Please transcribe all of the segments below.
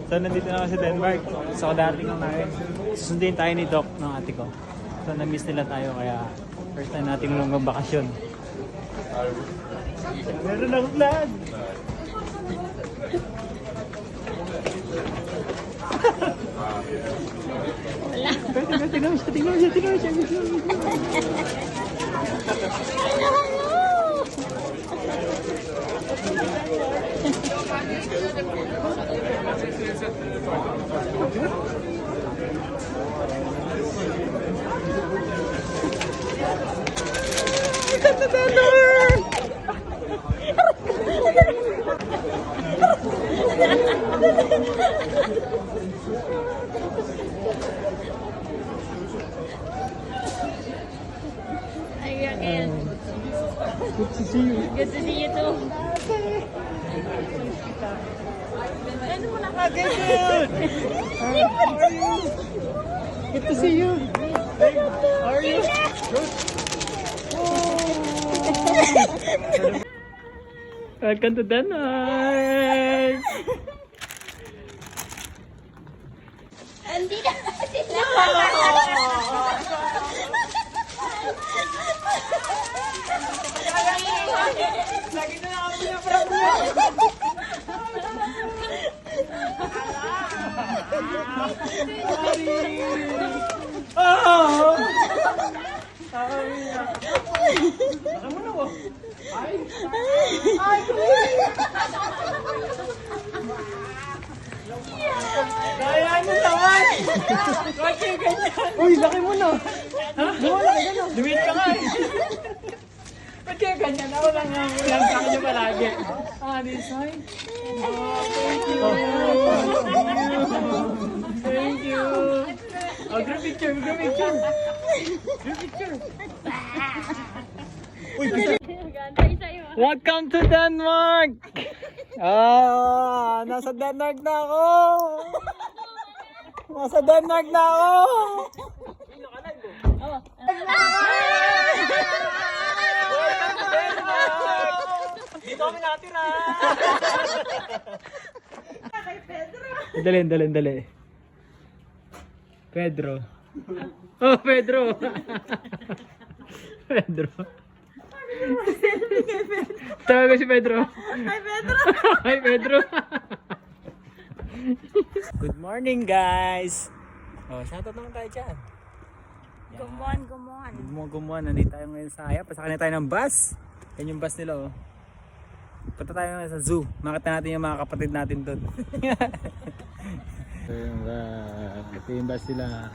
So nandito na kasi sa Denmark. So dating lang namin. Susundin tayo ni Doc ng ate ko. So na-miss nila tayo kaya first time natin lumang bakasyon. Meron akong vlog! Wala. Tingnan mo siya. Again. Good to see you. Good to see you too. Ano mo na Good! Good to see you. How are you? Good. Welcome to Denmark. Hindi na sila. Lagi na ako yung problem. Oh! Baka mo na ko. Ay! Kaya mo naman! Bakit kayo ganyan? Uy, laki mo na! Ha? Lumaki ka na! Lumit ka nga eh! Ba't kayo ganyan? Ako lang nga lang sa kanya palagi. This side? Oh, thank you! Thank you! Oh, group picture! Group picture! Group picture! Uy, welcome to Denmark! Nasa Denmark na ako! Nasa Denmark na ako! Dito kami natira! Kay Pedro! Dali. Pedro. Oh, Pedro! Pedro. Tawag ko si Pedro. Hi, Pedro! Hi, Pedro! Good morning, guys! Oh, shoutout naman tayo dyan. Gumuan. Nandito tayo ngayon sa Haya. Pasakay na tayo ng bus. Yan yung bus nila, oh. Punta tayo ngayon sa zoo. Makita natin yung mga kapatid natin doon. Ito yung bus nila.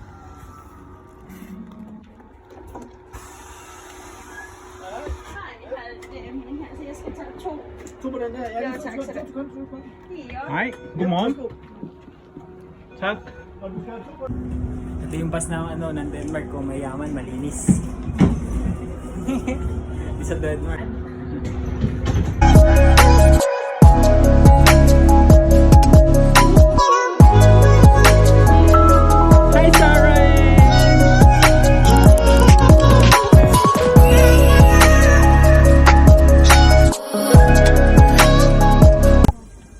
Hi, godmorgen. Tak. Ito yung bus na ng Denmark kung mayaman, malinis. Di sa Denmark. Hi, Sarah!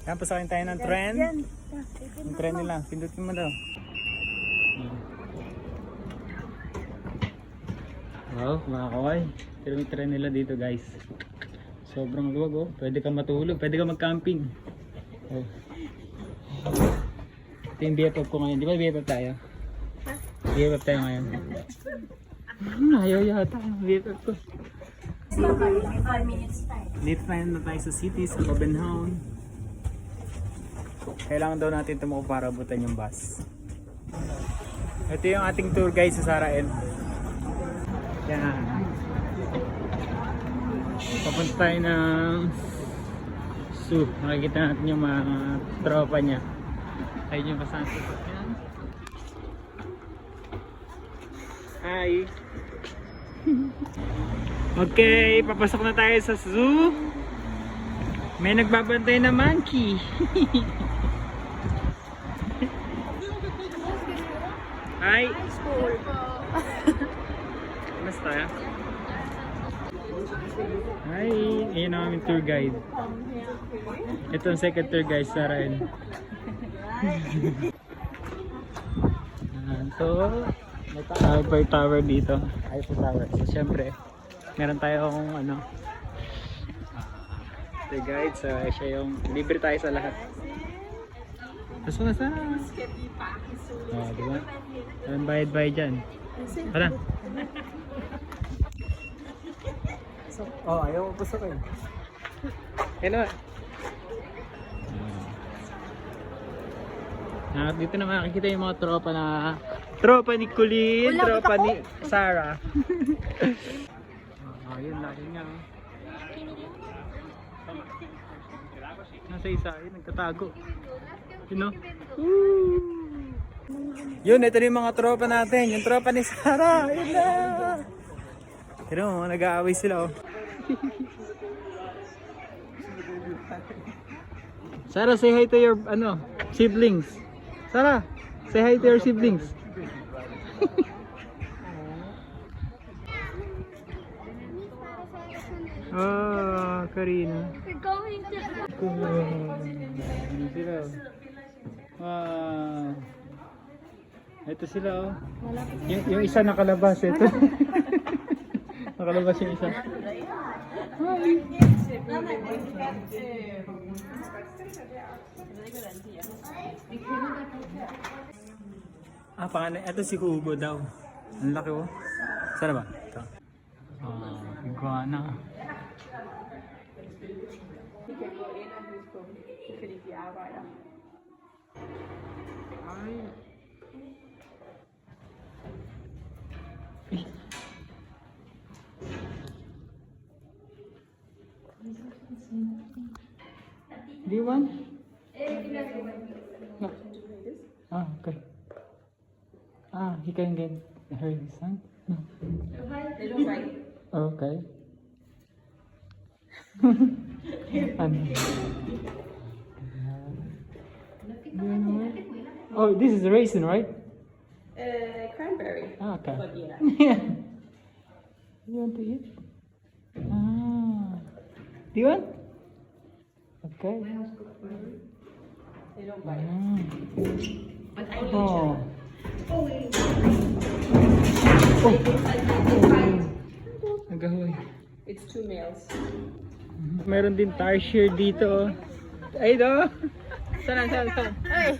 Yan, pasakin tayo ng tren. Yung tren nila, pindutin mo daw. Wow, mga kaway. Pero may tren nila dito, guys. Sobrang luwag, oh. Pwede ka matulog, pwede ka mag-camping. Oh. Ito yung BFF ko ngayon. Di ba BFF tayo? BFF tayo ngayon. Ayaw yata yung BFF ko. Dito na tayo sa city, sa Copenhagen. Kailangan daw natin tumuko para abutan yung bus. Ito yung ating tour guide sa Saraen. Yan. Papunta tayo ng zoo. Makikita natin yung mga tropa niya. Ayun yung kasama. Hi! Okay, papasok na tayo sa zoo. May nagbabantay na monkey. Hi. School po. Basta. Hi. Ayun ang aming tour guide. Ito ang second tour guide, Sarain. So, may Eiffel Tower dito. Eiffel Tower. So, syempre, meron tayong ano, tour guide. So, siya yung libre tayo sa lahat. Tapos na sana. Oh, diba? Anong bayad-bayad dyan? Tara. Oh, ayaw ko gusto ko yun. Hello. Dito na makikita yung mga tropa ni Colleen, tropa ni Sarah. Oh, yun lagi nga. Nasa isa, yun, nagtatago. You know? Yun, ito na yung mga tropa natin. Yung tropa ni Sarah. Yun na. Pero nag-aaway sila oh. Sarah, say hi to your siblings. Sarah, say hi to your siblings. Oh, Karina. We're going to... Sila. Wow. Ito sila oh. Yung isa nakalabas ito. Nakalabas yung isa. Pangalan. Ito si Hugo daw. Ang laki oh. Saan ba? Ito. Iguana. Ay. Do you want? No. Ah, okay. He can get her his son? No. They don't bite. Okay. Ano? Oh, this is raisin, right? Cranberry. Okay. But yeah. Yeah. You want to eat? Do you want? Okay. They don't bite. But I need Oh. Oh. Nagahoy. It's 2 males. Meron din tarsier dito. Ay do. Saan? Hey!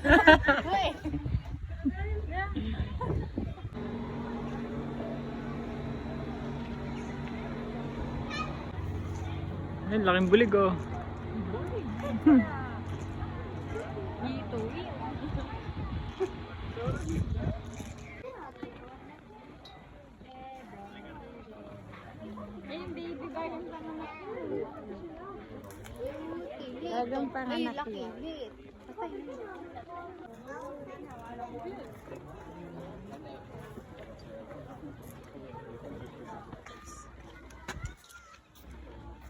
Hey! Ayun, laking bulig oh. Talagang panganak yan.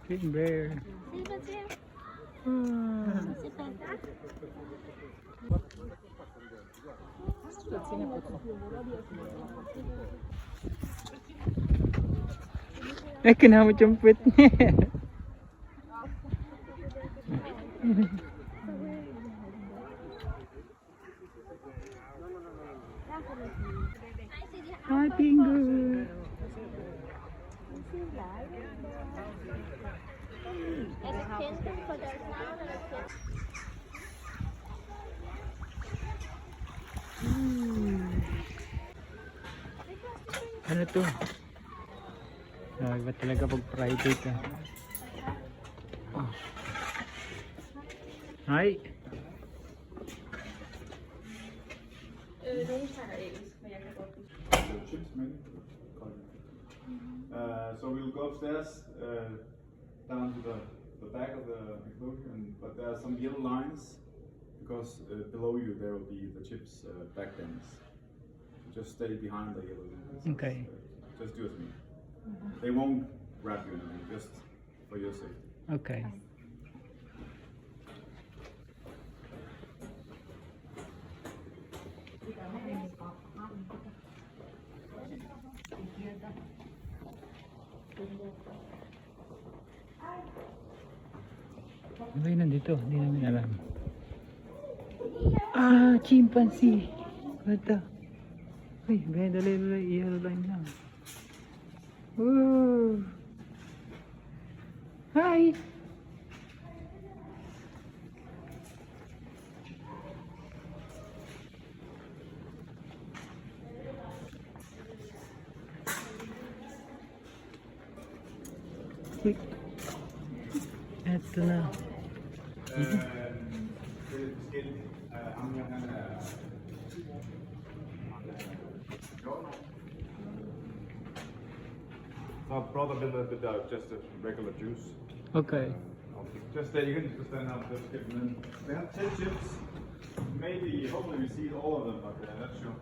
Green bear. Ay, kinamot yung puwet niya. Hi, Pingu. Ano to? Iba talaga pag private ah. Oh. Hi. So we'll go upstairs down to the back of the enclosure, but there are some yellow lines because below you there will be the chips back dens. Just stay behind the yellow lines. Okay. Just do as me. They won't grab you anything, just for your safety. Okay. Ano ba yun nandito? Hindi namin alam. Ah, chimpanzee. What the? Uy, gaya dali yellow line lang. Woo! Hi! Quick. Eto na. So I brought a little bit of just a regular juice. Okay. Just you can just stand up, just give them in. They have 10 chips. Maybe, hopefully we see all of them, but that's sure.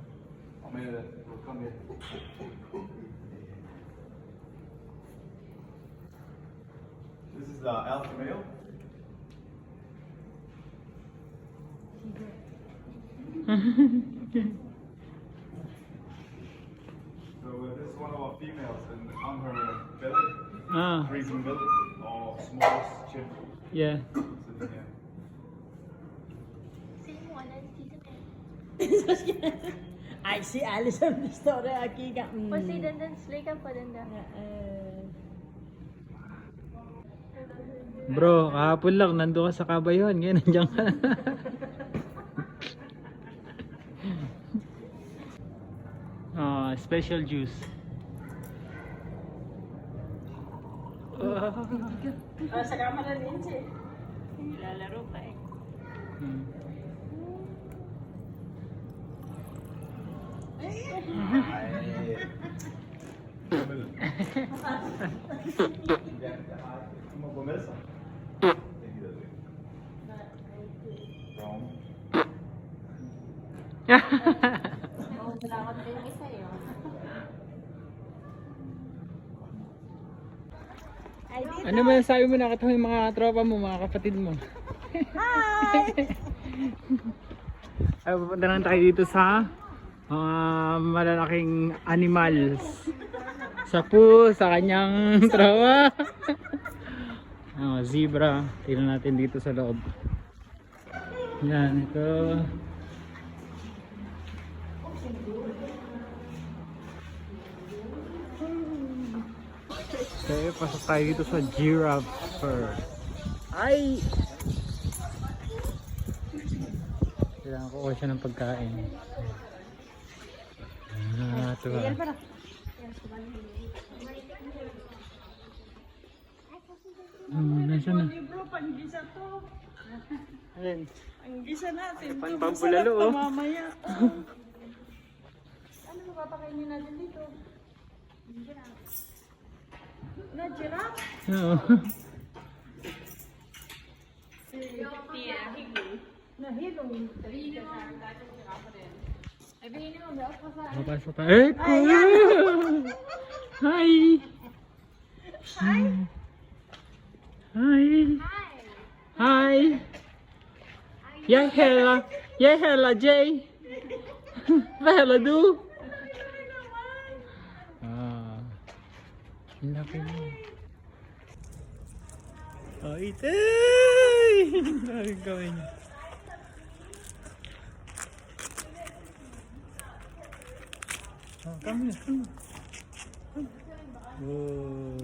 Or maybe that will come here. This is the alpha male. So this is one of our females, and on her belly, Ah, freezing milk or smallest chip. yeah. Sitting here. Ay, si Alice ang istorya aki ka. Poseidon din, slika pa din da. Bro, kahapon lang, nandun ka sa Kabayon. Ngayon, nandiyan ka. Ah, special juice. Sa kamera rin siya. Lalaro pa eh. Hmm. Uma começa? Pronto. Salamat din kayo sa'yo. Ano ba sabi mo, nakita mo yung mga tropa mo, mga kapatid mo? Hi! Ay, pupunta lang tayo dito sa malalaking animals. Sa Poo, sa kanyang tropa. Zebra. Tingnan natin dito sa loob. Yan, ito. Okay, pasok tayo dito sa giraffe first. Ay! Kailangan ko siya ng pagkain. Ah, ito ba? Nasaan na? Bro, panggisa to. Alin? Panggisa natin. Pampabulalo, oh. Mamaya. Ano ba papakainin natin dito? Na giraffe? Oo. Nahilong. Sabihin mo. Sabihin mo, may ako sa... Papasok tayo. Eh, kuya! Hi! Hi! Hi! Hi! Yeah, hella! Yeah, hella, Jay! Vad hella du? Ah. Ang laki mo. Oh, itay! Ang gawin niya. Oh, come here, come here. Oh.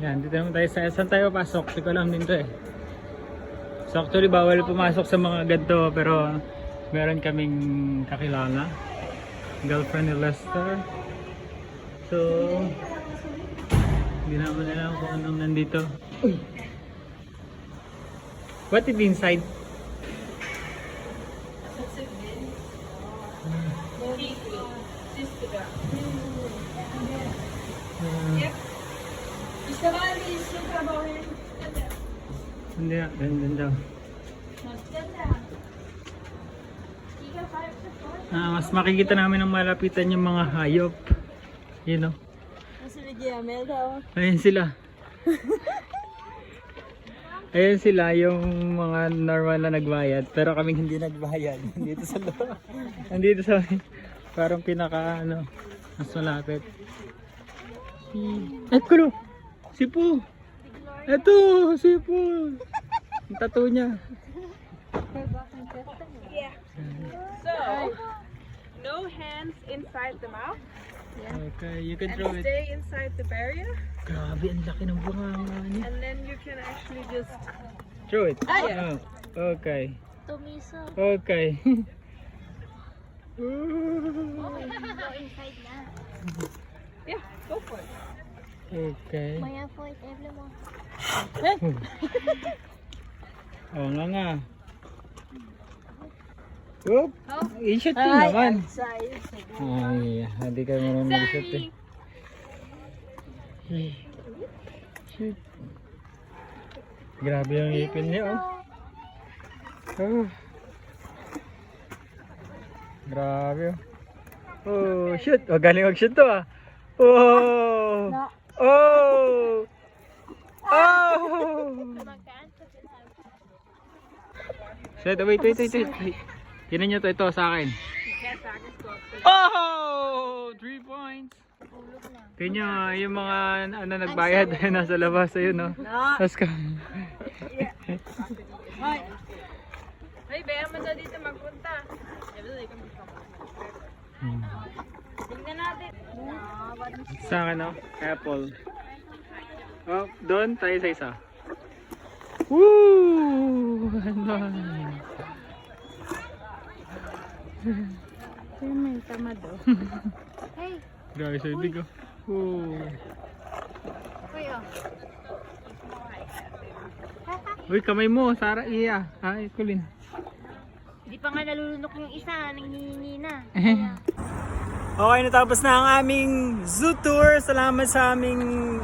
Yan, dito naman tayo sa saan tayo pasok? Hindi ko alam din to eh. So actually bawal pumasok sa mga ganito, pero meron kaming kakilala, girlfriend ni Lester. So hindi naman alam kung anong nandito. Uy! What is inside? Hindi na, ganyan daw. Mas makikita namin ng malapitan yung mga hayop. Yun o. Kasi ni Giamel daw. Ayan sila. Ayan sila yung mga normal na nagbayad. Pero kaming hindi nagbayad. Nandito sa loob. Nandito sa parang pinaka ano, mas malapit. Kulo! Si Po! Eto! Si Po! Yung tattoo niya. So, no hands inside the mouth. Okay, you can And throw it. stay inside the barrier. Grabe, ang laki ng bunganga niya. And then you can actually just... Throw it. Ah, Oh, okay. Tumiso. Okay. Go inside na. Yeah, go for it. Okay. Maya po it every mo. Oh, nga. Oop! I-shoot mo naman. Sorry. Ay, hindi ka marunong mag-shoot eh. Shoot. Grabe yung ipin niya oh. Oh. Grabe oh. Oh, shoot. Oh, galing mag-shoot to ah. Oh! Oh! Oh! Set, wait. Tinan nyo ito sa akin. Oh! 3 points! Tingnan nyo, yung mga ano, nagbayad nasa labas ayun no. Tapos ka. Hey, bayan mo daw dito magpunta. Tingnan natin. Sa akin no, apple. Oh, doon tayo sa isa. Woo! Kaya may tamad oh. Hey, Grabe sa ibig oh. Woo! kuya. Uy, kamay mo, Sara, iya. Ay, kulin. Di pa nga nalulunok yung isa, nangingi na. Okay, natapos na ang aming zoo tour. Salamat sa aming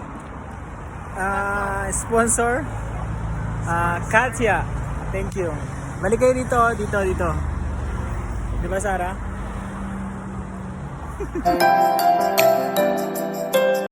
sponsor, Katya. Thank you. Balik kayo dito. Di ba, Sarah?